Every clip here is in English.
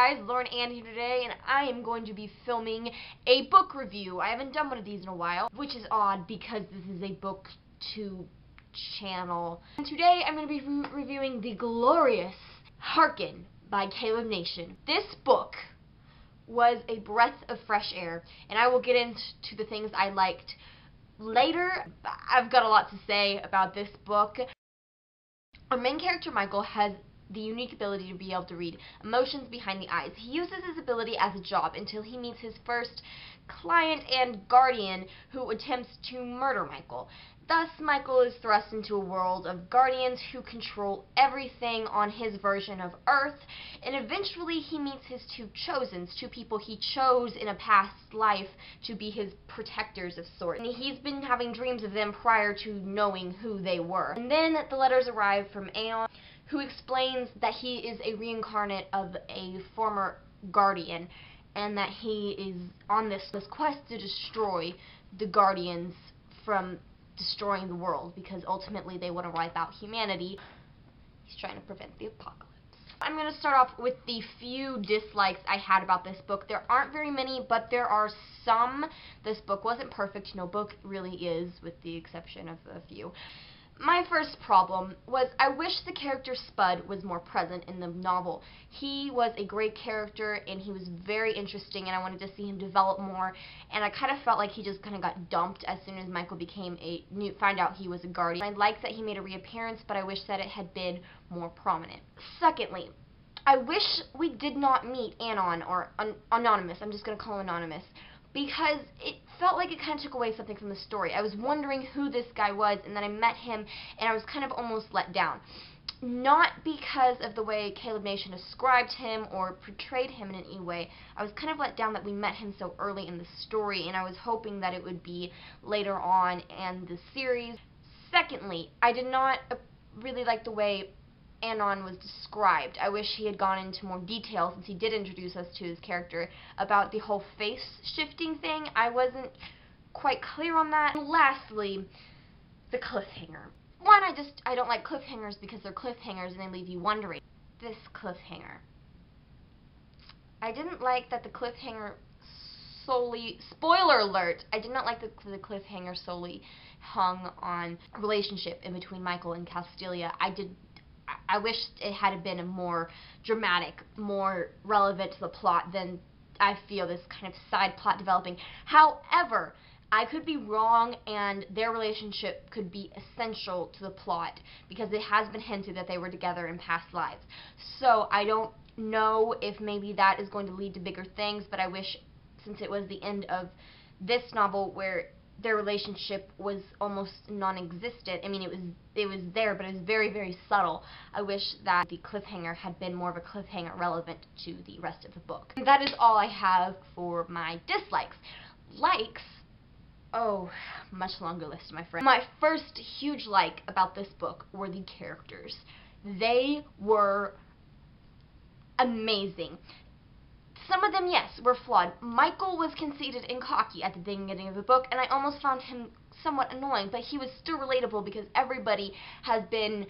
guys, Lauren Ann here today, and I am going to be filming a book review. I haven't done one of these in a while, which is odd because this is a booktube channel. And today I'm going to be reviewing the glorious Harken by Kaleb Nation. This book was a breath of fresh air, and I will get into the things I liked later. I've got a lot to say about this book. Our main character, Michael, has the unique ability to be able to read emotions behind the eyes. He uses his ability as a job until he meets his first client and guardian who attempts to murder Michael. Thus, Michael is thrust into a world of guardians who control everything on his version of Earth, and eventually he meets his two chosens, two people he chose in a past life to be his protectors of sorts. And he's been having dreams of them prior to knowing who they were. And then the letters arrive from Aeon, who explains that he is a reincarnate of a former guardian, and that he is on this quest to destroy the guardians from destroying the world, because ultimately they want to wipe out humanity. He's trying to prevent the apocalypse. I'm going to start off with the few dislikes I had about this book. There aren't very many, but there are some. This book wasn't perfect. No book really is, with the exception of a few. My first problem was I wish the character Spud was more present in the novel. He was a great character, and he was very interesting, and I wanted to see him develop more, and I kind of felt like he just kind of got dumped as soon as Michael found out he was a guardian. I liked that he made a reappearance, but I wish that it had been more prominent. Secondly, I wish we did not meet Anon, or Anonymous. I'm just going to call him Anonymous, because it felt like it kind of took away something from the story. I was wondering who this guy was, and then I met him, and I was kind of almost let down. Not because of the way Kaleb Nation described him or portrayed him in any way. I was kind of let down that we met him so early in the story, and I was hoping that it would be later on in the series. Secondly, I did not really like the way Anon was described. I wish he had gone into more detail, since he did introduce us to his character, about the whole face shifting thing. I wasn't quite clear on that. And lastly, the cliffhanger. One, I don't like cliffhangers because they're cliffhangers and they leave you wondering. This cliffhanger. I didn't like that the cliffhanger solely, spoiler alert, I did not like the cliffhanger solely hung on a relationship in between Michael and Castelia. I wish it had been a more dramatic, more relevant to the plot than I feel this kind of side plot developing. However, I could be wrong, and their relationship could be essential to the plot, because it has been hinted that they were together in past lives. So I don't know if maybe that is going to lead to bigger things, but I wish, since it was the end of this novel where their relationship was almost non-existent. I mean, it was there, but it was very, very subtle. I wish that the cliffhanger had been more of a cliffhanger relevant to the rest of the book. And that is all I have for my dislikes. Likes, oh, much longer list, my friend. My first huge like about this book were the characters. They were amazing. Some of them, yes, were flawed. Michael was conceited and cocky at the beginning of the book, and I almost found him somewhat annoying, but he was still relatable because everybody has been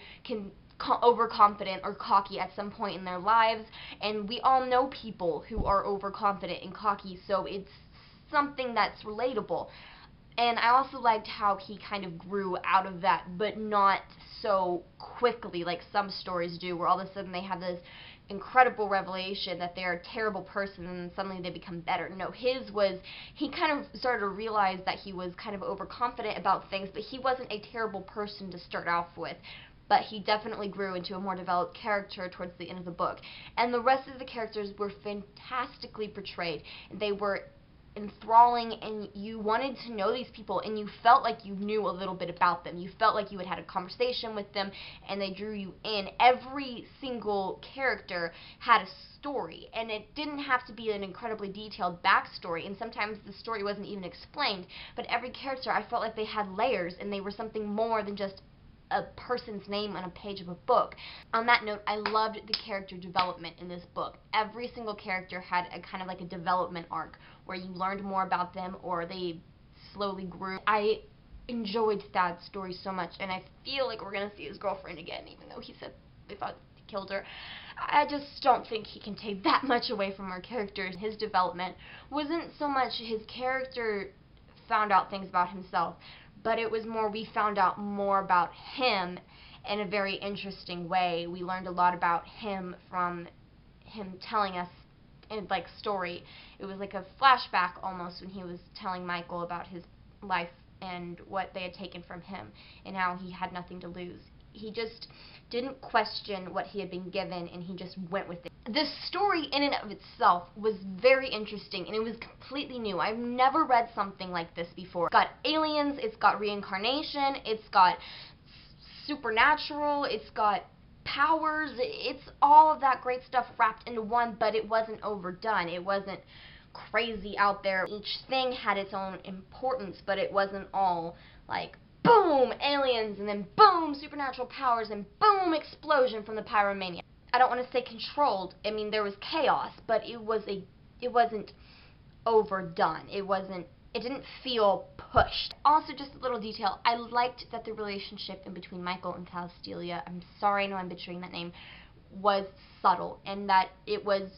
overconfident or cocky at some point in their lives, and we all know people who are overconfident and cocky, so it's something that's relatable. And I also liked how he kind of grew out of that, but not so quickly like some stories do, where all of a sudden they have this incredible revelation that they're a terrible person and then suddenly they become better. No, his was, he kind of started to realize that he was kind of overconfident about things, but he wasn't a terrible person to start off with. But he definitely grew into a more developed character towards the end of the book. And the rest of the characters were fantastically portrayed. They were enthralling, and you wanted to know these people, and you felt like you knew a little bit about them. You felt like you had a conversation with them, and they drew you in. Every single character had a story, and it didn't have to be an incredibly detailed backstory, and sometimes the story wasn't even explained, but every character, I felt like they had layers, and they were something more than just a person's name on a page of a book. On that note, I loved the character development in this book. Every single character had a kind of like a development arc where you learned more about them or they slowly grew. I enjoyed Thad's story so much, and I feel like we're going to see his girlfriend again, even though he said they thought he killed her. I just don't think he can take that much away from our characters. His development wasn't so much his character found out things about himself, but it was more we found out more about him in a very interesting way. We learned a lot about him from him telling us in like story. It was like a flashback almost when he was telling Michael about his life and what they had taken from him and how he had nothing to lose. He just didn't question what he had been given, and he just went with it. This story in and of itself was very interesting, and it was completely new. I've never read something like this before. It's got aliens, it's got reincarnation, it's got supernatural, it's got powers, it's all of that great stuff wrapped into one, but it wasn't overdone. It wasn't crazy out there. Each thing had its own importance, but it wasn't all like boom, aliens, and then boom, supernatural powers, and boom, explosion from the pyromania. I don't want to say controlled. I mean, there was chaos, but it wasn't overdone. It didn't feel pushed. Also, just a little detail, I liked that the relationship in between Michael and Castelia, I'm sorry, I know I'm butchering that name, was subtle, and that it was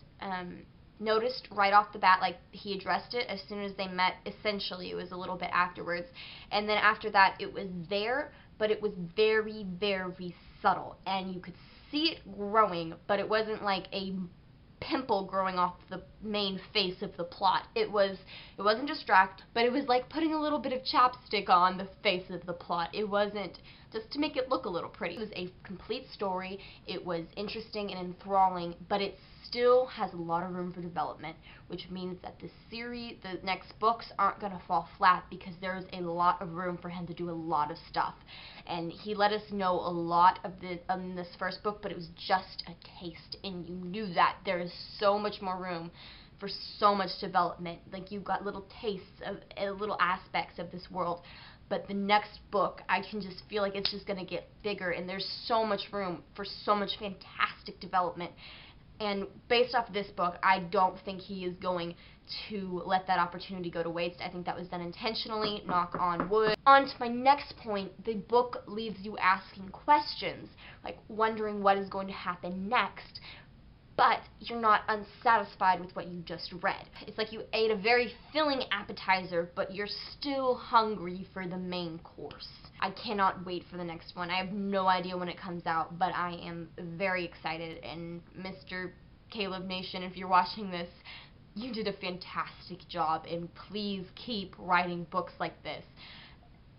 noticed right off the bat. Like, he addressed it as soon as they met. Essentially, it was a little bit afterwards, and then after that it was there, but it was very, very subtle, and you could see it growing, but it wasn't like a pimple growing off the main face of the plot. It wasn't distract, but it was like putting a little bit of chapstick on the face of the plot. It wasn't just to make it look a little pretty. It was a complete story. It was interesting and enthralling, but it still has a lot of room for development, which means that the next books aren't going to fall flat, because there's a lot of room for him to do a lot of stuff. And he let us know a lot of this first book, but it was just a taste, and you knew that there is so much more room for so much development. Like, you've got little tastes of little aspects of this world. But the next book, I can just feel like it's just going to get bigger, and there's so much room for so much fantastic development. And based off this book, I don't think he is going to let that opportunity go to waste. I think that was done intentionally, knock on wood. On to my next point, the book leaves you asking questions, like wondering what is going to happen next, but you're not unsatisfied with what you just read. It's like you ate a very filling appetizer, but you're still hungry for the main course. I cannot wait for the next one. I have no idea when it comes out, but I am very excited. And Mr. Kaleb Nation, if you're watching this, you did a fantastic job, and please keep writing books like this.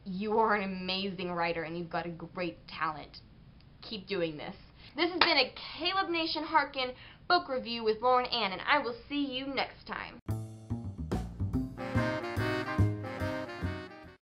You are an amazing writer, and you've got a great talent. Keep doing this. This has been a Kaleb Nation Harken book review with Lauren Ann, and I will see you next time.